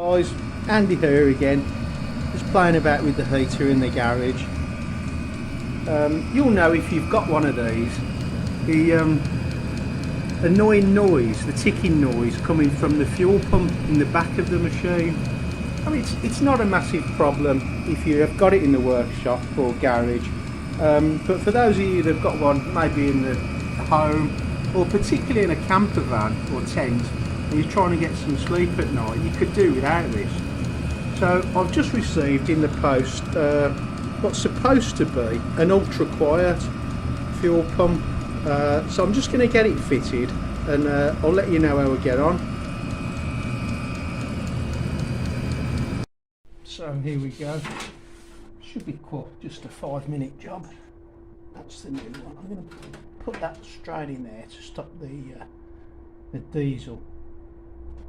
Guys, Andy here again, just playing about with the heater in the garage. You'll know if you've got one of these, the annoying noise, the ticking noise coming from the fuel pump in the back of the machine. I mean, it's not a massive problem if you have got it in the workshop or garage, but for those of you that have got one maybe in the home, or particularly in a camper van or tent, and you're trying to get some sleep at night, you could do without this. So I've just received in the post what's supposed to be an ultra quiet fuel pump, so I'm just going to get it fitted, and I'll let you know how we get on. So here we go. Should be just a 5-minute job. That's the new one. I'm going to put that straight in there to stop the diesel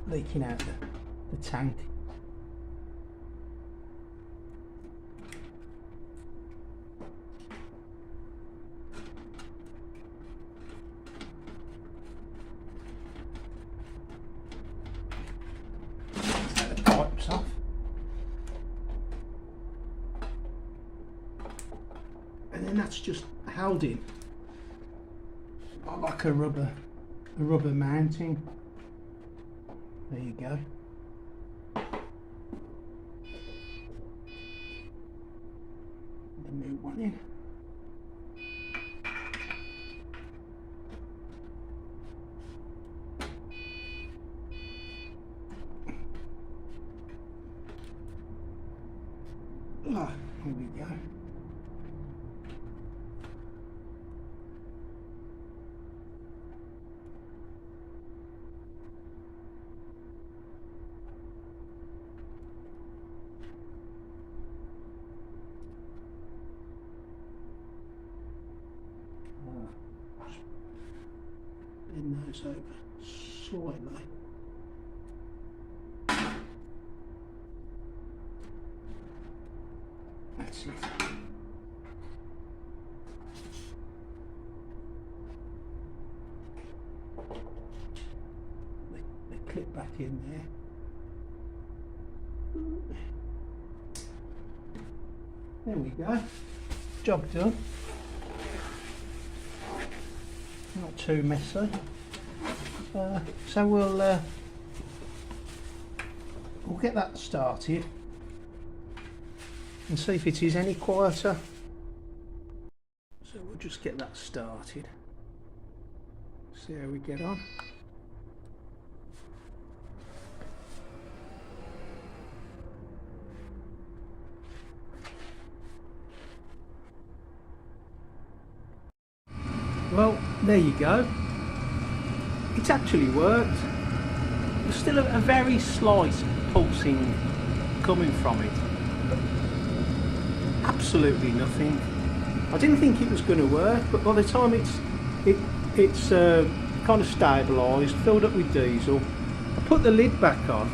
leaking out the tank. Take the pipes off. And then that's just held in like a rubber mounting. There you go. The new one in. Ah, here we go. In those over slightly. That's it. They clip back in there. There we go. Job done. Not too messy. So we'll get that started and see if it is any quieter. So we'll just get that started. See how we get on. Well, there you go. It's actually worked. There's still a very slight pulsing coming from it. Absolutely nothing. I didn't think it was going to work, but by the time it's kind of stabilised, filled up with diesel, I put the lid back on.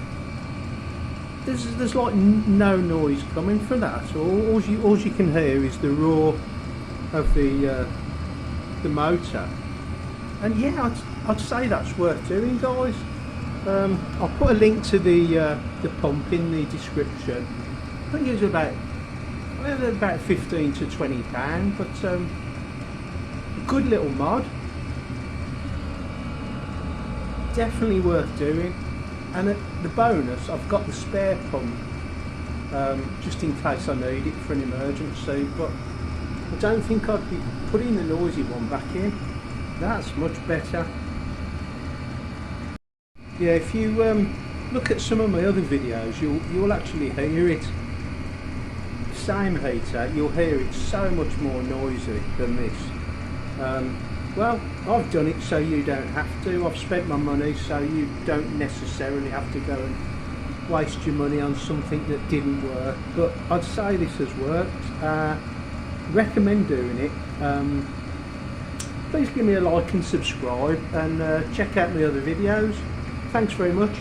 There's like no noise coming from that. All you can hear is the roar of the motor, and yeah, I'd say that's worth doing, guys. I'll put a link to the pump in the description. I think it was about 15 to 20 pounds, but a good little mod, definitely worth doing. And the bonus, I've got the spare pump just in case I need it for an emergency, but I don't think I'd be putting the noisy one back in. That's much better. Yeah, if you look at some of my other videos, you'll actually hear it. Same heater, you'll hear it so much more noisy than this. Well, I've done it so you don't have to. I've spent my money so you don't necessarily have to go and waste your money on something that didn't work. But I'd say this has worked. Recommend doing it. Please give me a like and subscribe, and check out my other videos. Thanks very much.